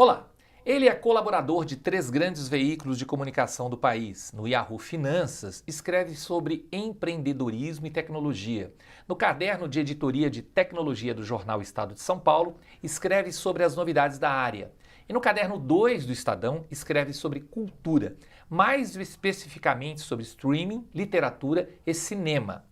Olá, ele é colaborador de 3 grandes veículos de comunicação do país. No Yahoo Finanças, escreve sobre empreendedorismo e tecnologia. No caderno de editoria de tecnologia do jornal Estado de São Paulo, escreve sobre as novidades da área. E no caderno 2 do Estadão, escreve sobre cultura, mais especificamente sobre streaming, literatura e cinema.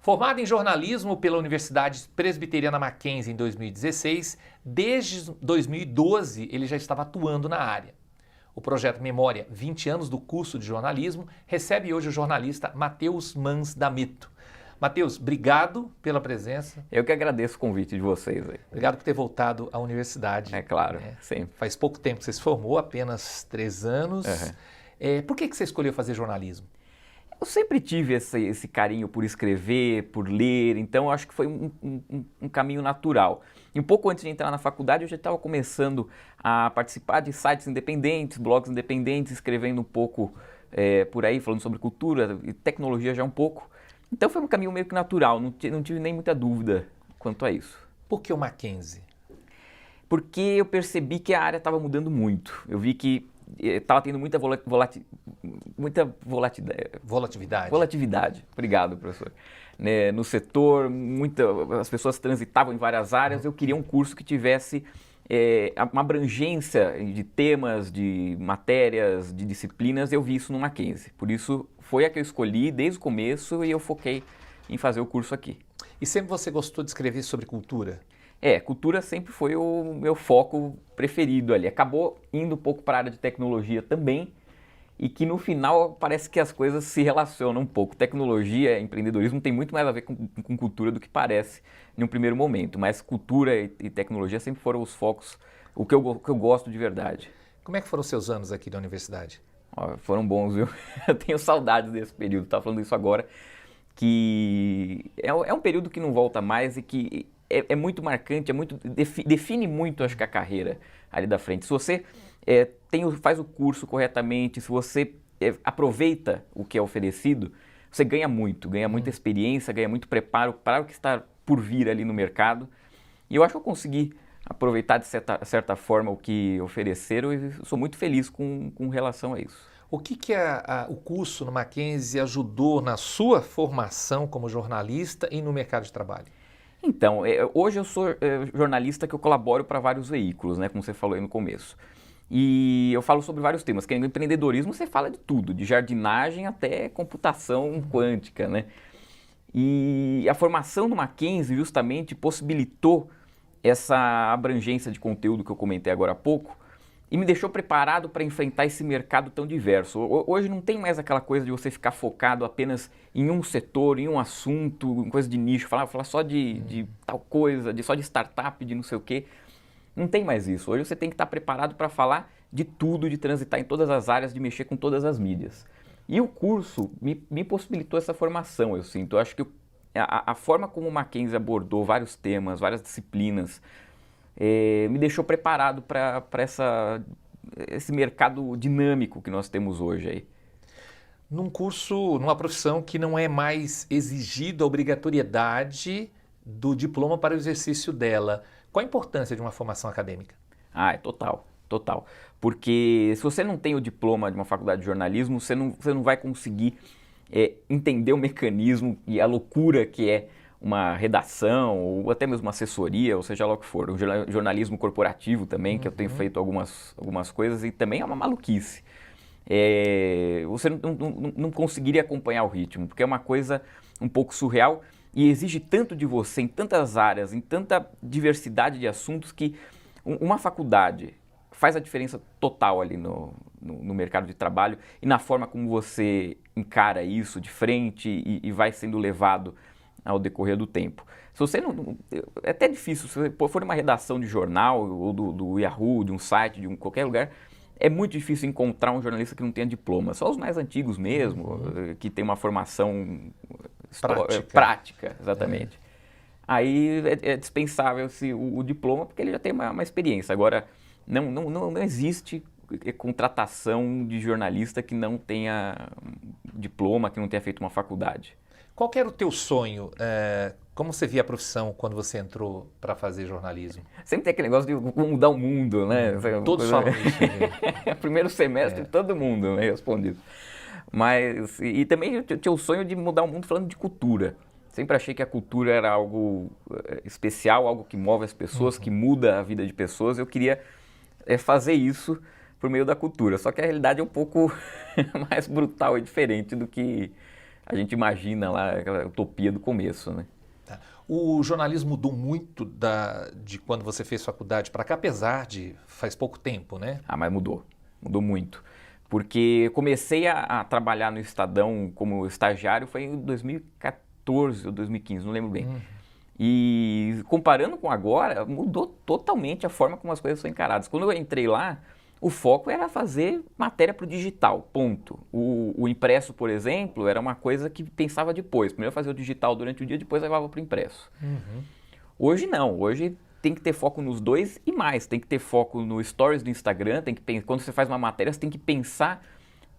Formado em jornalismo pela Universidade Presbiteriana Mackenzie em 2016, desde 2012 ele já estava atuando na área. O projeto Memória 20 anos do curso de jornalismo recebe hoje o jornalista Matheus Mans D'Amito. Matheus, obrigado pela presença. Eu que agradeço o convite de vocês aí. Obrigado por ter voltado à universidade. É claro, sempre. Faz pouco tempo que você se formou, apenas 3 anos. Por que você escolheu fazer jornalismo? Eu sempre tive esse carinho por escrever, por ler, então eu acho que foi um caminho natural. E um pouco antes de entrar na faculdade eu já estava começando a participar de sites independentes, blogs independentes, escrevendo um pouco por aí, falando sobre cultura e tecnologia já um pouco. Então foi um caminho meio que natural, não tive nem muita dúvida quanto a isso. Por que o Mackenzie? Porque eu percebi que a área estava mudando muito. Eu vi que estava tendo muita volatilidade. Obrigado, professor. No setor, as pessoas transitavam em várias áreas. Eu queria um curso que tivesse uma abrangência de temas, de matérias, de disciplinas. Eu vi isso no Mackenzie. Por isso, foi a que eu escolhi desde o começo e eu foquei em fazer o curso aqui. E sempre você gostou de escrever sobre cultura? Cultura sempre foi o meu foco preferido ali. Acabou indo um pouco para a área de tecnologia também, e que no final parece que as coisas se relacionam um pouco. Tecnologia, empreendedorismo tem muito mais a ver com cultura do que parece em um primeiro momento, mas cultura e tecnologia sempre foram os focos, o que eu gosto de verdade. Como é que foram os seus anos aqui da universidade? Foram bons, viu? Eu tenho saudades desse período, estava falando isso agora, que é um período que não volta mais e que é muito marcante, define muito, acho que, a carreira ali da frente. Se você faz o curso corretamente, se você aproveita o que é oferecido, você ganha muita experiência, ganha muito preparo para o que está por vir ali no mercado. E eu acho que eu consegui aproveitar de certa forma o que ofereceram e sou muito feliz com relação a isso. O que o curso no Mackenzie ajudou na sua formação como jornalista e no mercado de trabalho? Então, hoje eu sou jornalista que eu colaboro para vários veículos, né, como você falou aí no começo. E eu falo sobre vários temas, que no empreendedorismo você fala de tudo, de jardinagem até computação quântica, né? E a formação do Mackenzie justamente possibilitou essa abrangência de conteúdo que eu comentei agora há pouco, e me deixou preparado para enfrentar esse mercado tão diverso. Hoje não tem mais aquela coisa de você ficar focado apenas em um setor, em um assunto, em coisa de nicho, falar só de tal coisa, só de startup, de não sei o quê. Não tem mais isso. Hoje você tem que estar preparado para falar de tudo, de transitar em todas as áreas, de mexer com todas as mídias. E o curso me possibilitou essa formação, eu sinto. Eu acho que a forma como o Mackenzie abordou vários temas, várias disciplinas, me deixou preparado para esse mercado dinâmico que nós temos hoje aí. Num curso, numa profissão que não é mais exigida a obrigatoriedade do diploma para o exercício dela, qual a importância de uma formação acadêmica? É total. Porque se você não tem o diploma de uma faculdade de jornalismo, você não vai conseguir entender o mecanismo e a loucura que é uma redação ou até mesmo uma assessoria, ou seja lá o que for. O jornalismo corporativo também, que eu tenho feito algumas coisas e também é uma maluquice. Você não conseguiria acompanhar o ritmo, porque é uma coisa um pouco surreal e exige tanto de você em tantas áreas, em tanta diversidade de assuntos que uma faculdade faz a diferença total ali no mercado de trabalho e na forma como você encara isso de frente e vai sendo levado ao decorrer do tempo. Se você não, é até difícil, se você for uma redação de jornal ou do Yahoo, de um site, de qualquer lugar, é muito difícil encontrar um jornalista que não tenha diploma. Só os mais antigos mesmo, que tem uma formação prática, exatamente. Aí é dispensável o diploma porque ele já tem uma experiência. Agora, não existe contratação de jornalista que não tenha diploma, que não tenha feito uma faculdade. Qual que era o teu sonho Como você via a profissão quando você entrou para fazer jornalismo? Sempre tem aquele negócio de mudar o mundo, né? Todos falam isso. Né? Primeiro semestre, todo mundo, né, respondido. Mas, e também eu tinha o sonho de mudar o mundo falando de cultura. Sempre achei que a cultura era algo especial, algo que move as pessoas, que muda a vida de pessoas. Eu queria fazer isso por meio da cultura. Só que a realidade é um pouco mais brutal e diferente do que a gente imagina lá, aquela utopia do começo, né? Tá. O jornalismo mudou muito de quando você fez faculdade para cá, apesar de faz pouco tempo, né? Ah, mas mudou. Mudou muito. Porque eu comecei a trabalhar no Estadão como estagiário foi em 2014 ou 2015, não lembro bem. E comparando com agora, mudou totalmente a forma como as coisas são encaradas. Quando eu entrei lá, o foco era fazer matéria para o digital, ponto. O impresso, por exemplo, era uma coisa que pensava depois. Primeiro eu fazia o digital durante o dia, depois levava para o impresso. Hoje não, hoje tem que ter foco nos dois e mais. Tem que ter foco no stories do Instagram, quando você faz uma matéria, você tem que pensar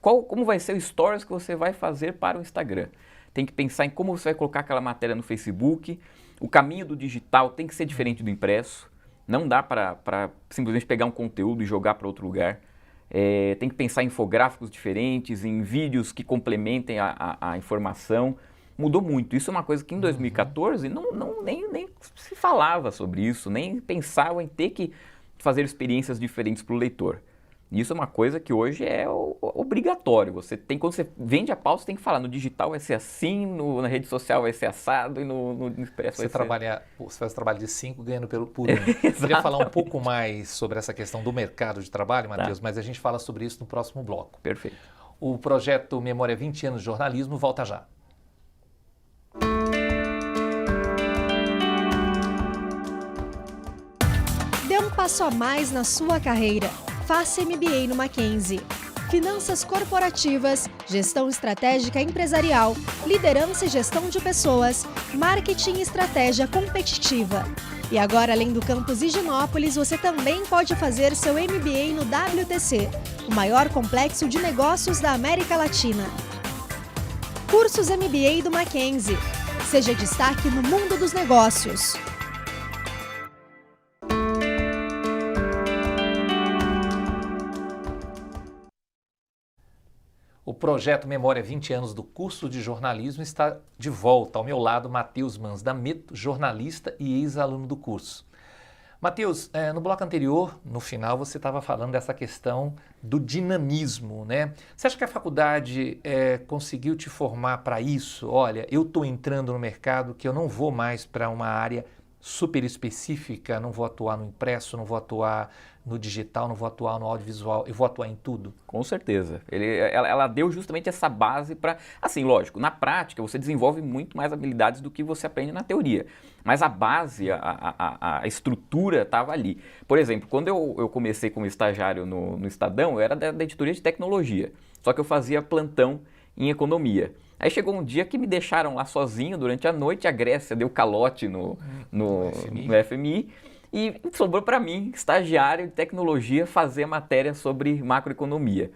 como vai ser o stories que você vai fazer para o Instagram. Tem que pensar em como você vai colocar aquela matéria no Facebook. O caminho do digital tem que ser diferente do impresso. Não dá para simplesmente pegar um conteúdo e jogar para outro lugar. Tem que pensar em infográficos diferentes, em vídeos que complementem a informação. Mudou muito. Isso é uma coisa que em 2014 nem se falava sobre isso, nem pensava em ter que fazer experiências diferentes para o leitor. Isso é uma coisa que hoje é obrigatório. Quando você vende a pauta, você tem que falar, no digital vai ser assim, na rede social vai ser assado e no impresso vai ser... Você faz trabalho de 5 ganhando por 1. Eu queria falar um pouco mais sobre essa questão do mercado de trabalho, Matheus, mas a gente fala sobre isso no próximo bloco. Perfeito. O projeto Memória 20 anos de jornalismo volta já. Dê um passo a mais na sua carreira. Faça MBA no Mackenzie. Finanças corporativas, gestão estratégica empresarial, liderança e gestão de pessoas, marketing e estratégia competitiva. E agora, além do campus Higienópolis, você também pode fazer seu MBA no WTC, o maior complexo de negócios da América Latina. Cursos MBA do Mackenzie. Seja destaque no mundo dos negócios. O projeto Memória 20 anos do curso de jornalismo está de volta. Ao meu lado, Matheus Mans da Meto, jornalista e ex-aluno do curso. Matheus, no bloco anterior, no final, você estava falando dessa questão do dinamismo, né? Você acha que a faculdade conseguiu te formar para isso? Olha, eu estou entrando no mercado que eu não vou mais para uma área super específica, não vou atuar no impresso, não vou atuar no digital, não vou atuar no audiovisual, eu vou atuar em tudo? Com certeza. Ela deu justamente essa base para... Assim, lógico, na prática você desenvolve muito mais habilidades do que você aprende na teoria. Mas a base, a estrutura estava ali. Por exemplo, quando eu comecei como estagiário no Estadão, eu era da editoria de tecnologia. Só que eu fazia plantão em economia. Aí chegou um dia que me deixaram lá sozinho durante a noite, a Grécia deu calote no FMI. E sobrou para mim, estagiário de tecnologia, fazer a matéria sobre macroeconomia.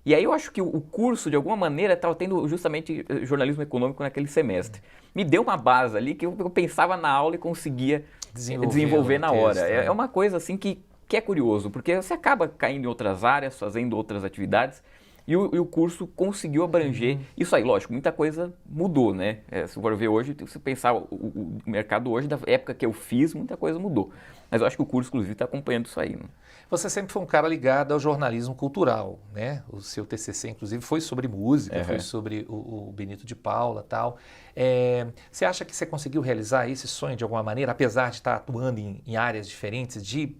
E aí eu acho que o curso, de alguma maneira, estava tendo justamente jornalismo econômico naquele semestre. Me deu uma base ali que eu pensava na aula e conseguia desenvolver na hora. É uma coisa assim que é curioso, porque você acaba caindo em outras áreas, fazendo outras atividades, e o curso conseguiu abranger isso aí. Lógico, muita coisa mudou, né? Se for ver hoje, se pensar o mercado hoje, da época que eu fiz, muita coisa mudou. Mas eu acho que o curso, inclusive, está acompanhando isso aí. Né? Você sempre foi um cara ligado ao jornalismo cultural, né? O seu TCC, inclusive, foi sobre música, foi sobre o Benito de Paula e tal. Você acha que você conseguiu realizar esse sonho de alguma maneira, apesar de estar atuando em áreas diferentes, de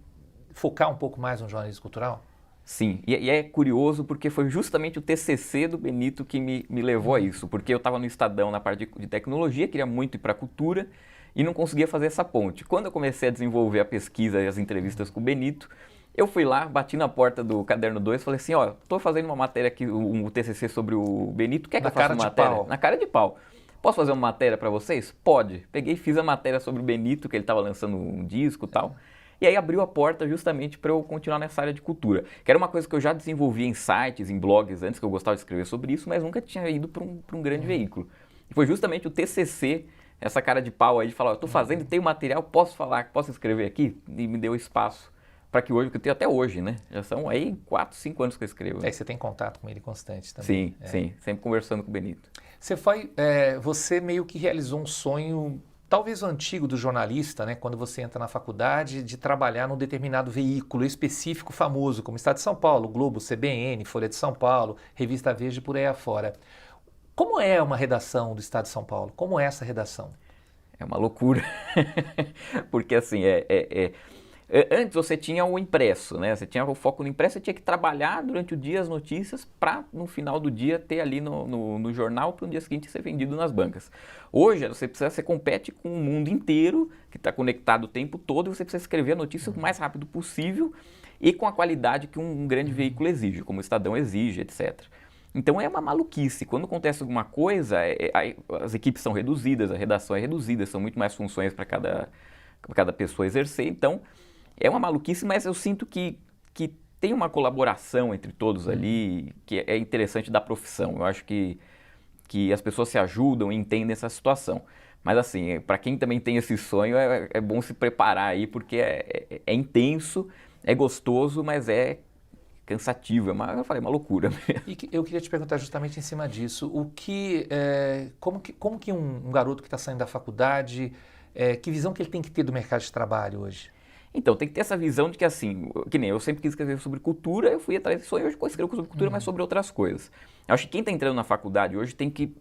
focar um pouco mais no jornalismo cultural? Sim, e é curioso porque foi justamente o TCC do Benito que me levou a isso, porque eu estava no Estadão na parte de tecnologia, queria muito ir para a cultura e não conseguia fazer essa ponte. Quando eu comecei a desenvolver a pesquisa e as entrevistas com o Benito, eu fui lá, bati na porta do Caderno 2 e falei assim, ó, estou fazendo uma matéria aqui, um TCC sobre o Benito, quer que eu faça uma matéria? Na cara de pau. Posso fazer uma matéria para vocês? Pode. Peguei e fiz a matéria sobre o Benito, que ele estava lançando um disco e tal. E aí abriu a porta justamente para eu continuar nessa área de cultura, que era uma coisa que eu já desenvolvia em sites, em blogs antes, que eu gostava de escrever sobre isso, mas nunca tinha ido para um grande veículo. E foi justamente o TCC essa cara de pau aí de falar, eu estou fazendo e tenho material, posso falar, posso escrever aqui? E me deu espaço para que hoje, que eu tenho até hoje, né? Já são aí 4, 5 anos que eu escrevo. Aí você tem contato com ele constante também. Sim, sempre conversando com o Benito. Você meio que realizou um sonho, talvez o antigo do jornalista, né? Quando você entra na faculdade, de trabalhar num determinado veículo específico famoso, como Estado de São Paulo, Globo, CBN, Folha de São Paulo, Revista Veja e por aí afora. Como é uma redação do Estado de São Paulo? Como é essa redação? É uma loucura, porque assim, antes você tinha o impresso, né? Você tinha o foco no impresso, você tinha que trabalhar durante o dia as notícias para no final do dia ter ali no jornal para no dia seguinte ser vendido nas bancas. Hoje você compete com o mundo inteiro que está conectado o tempo todo e você precisa escrever a notícia o mais rápido possível e com a qualidade que um grande veículo exige, como o Estadão exige, etc. Então é uma maluquice. Quando acontece alguma coisa, as equipes são reduzidas, a redação é reduzida, são muito mais funções para cada pessoa exercer. Então é uma maluquice, mas eu sinto que tem uma colaboração entre todos ali, que é interessante da profissão. Eu acho que as pessoas se ajudam e entendem essa situação. Mas assim, para quem também tem esse sonho, é bom se preparar aí, porque é intenso, é gostoso, mas é cansativo, eu falei, uma loucura. E eu queria te perguntar justamente em cima disso, como que um garoto que está saindo da faculdade, que visão que ele tem que ter do mercado de trabalho hoje? Então, tem que ter essa visão de que assim, que nem eu sempre quis escrever sobre cultura, eu fui atrás disso, hoje eu escrevo sobre cultura, mas sobre outras coisas. Eu acho que quem está entrando na faculdade hoje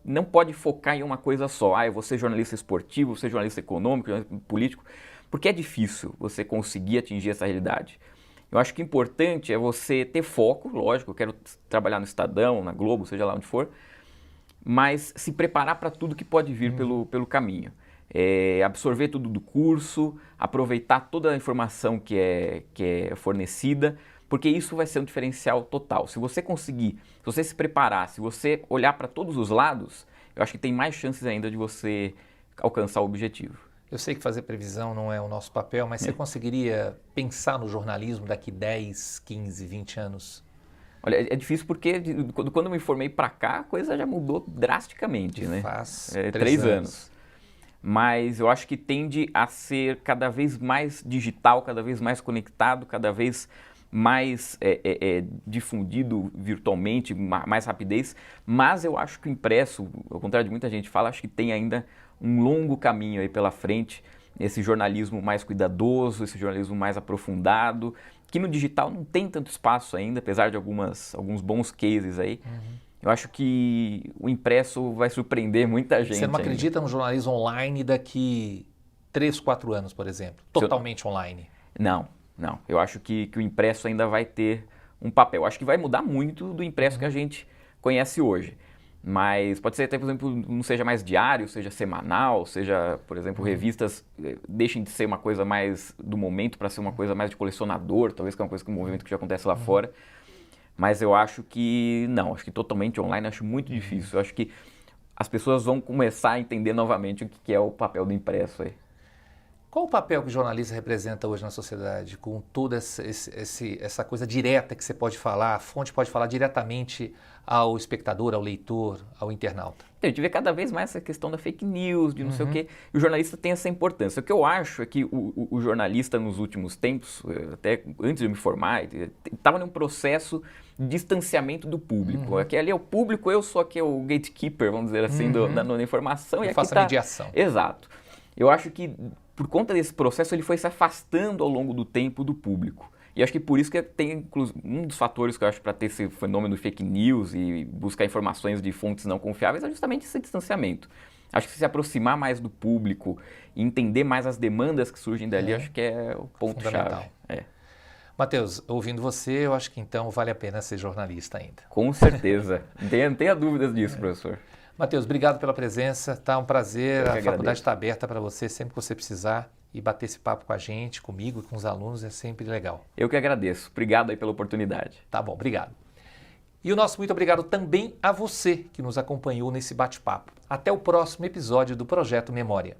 não pode focar em uma coisa só, eu vou ser jornalista esportivo, vou ser jornalista econômico, jornalista político, porque é difícil você conseguir atingir essa realidade. Eu acho que o importante é você ter foco, lógico, eu quero trabalhar no Estadão, na Globo, seja lá onde for, mas se preparar para tudo que pode vir pelo caminho. Absorver tudo do curso, aproveitar toda a informação que é fornecida, porque isso vai ser um diferencial total. Se você conseguir, se você se preparar, se você olhar para todos os lados, eu acho que tem mais chances ainda de você alcançar o objetivo. Eu sei que fazer previsão não é o nosso papel, mas você conseguiria pensar no jornalismo daqui 10, 15, 20 anos? Olha, é difícil porque quando eu me formei para cá, a coisa já mudou drasticamente, né? Faz 3 anos. Mas eu acho que tende a ser cada vez mais digital, cada vez mais conectado, cada vez mais difundido virtualmente, mais rapidez. Mas eu acho que o impresso, ao contrário de muita gente fala, acho que tem ainda um longo caminho aí pela frente, esse jornalismo mais cuidadoso, esse jornalismo mais aprofundado, que no digital não tem tanto espaço ainda, apesar de alguns bons cases aí. Eu acho que o impresso vai surpreender muita gente. Você não acredita no jornalismo online daqui 3, 4 anos, por exemplo? Totalmente online? Não. Eu acho que o impresso ainda vai ter um papel. Eu acho que vai mudar muito do impresso que a gente conhece hoje. Mas pode ser até, por exemplo, não seja mais diário, seja semanal, seja, por exemplo, revistas deixem de ser uma coisa mais do momento para ser uma coisa mais de colecionador, talvez que é uma coisa que um movimento que já acontece lá fora. Mas eu acho que não, acho que totalmente online, acho muito difícil. Eu acho que as pessoas vão começar a entender novamente o que é o papel do impresso aí. Qual o papel que o jornalista representa hoje na sociedade, com toda essa coisa direta que você pode falar, a fonte pode falar diretamente ao espectador, ao leitor, ao internauta? A gente vê cada vez mais essa questão da fake news, de não sei o quê, e o jornalista tem essa importância. O que eu acho é que o jornalista nos últimos tempos, até antes de eu me formar, estava num processo de distanciamento do público. Aqui ali é o público, eu sou aqui o gatekeeper, vamos dizer assim, da informação. Eu faço a mediação. Exato. Eu acho que por conta desse processo ele foi se afastando ao longo do tempo do público. E acho que por isso que tem um dos fatores que eu acho para ter esse fenômeno fake news e buscar informações de fontes não confiáveis é justamente esse distanciamento. Acho que se aproximar mais do público e entender mais as demandas que surgem dali, acho que é o ponto-chave. Matheus, ouvindo você, eu acho que então vale a pena ser jornalista ainda. Com certeza. Não tenha dúvidas disso, professor. Matheus, obrigado pela presença, tá um prazer, a faculdade está aberta para você sempre que você precisar e bater esse papo com a gente, comigo e com os alunos é sempre legal. Eu que agradeço, obrigado aí pela oportunidade. Tá bom, obrigado. E o nosso muito obrigado também a você que nos acompanhou nesse bate-papo. Até o próximo episódio do Projeto Memória.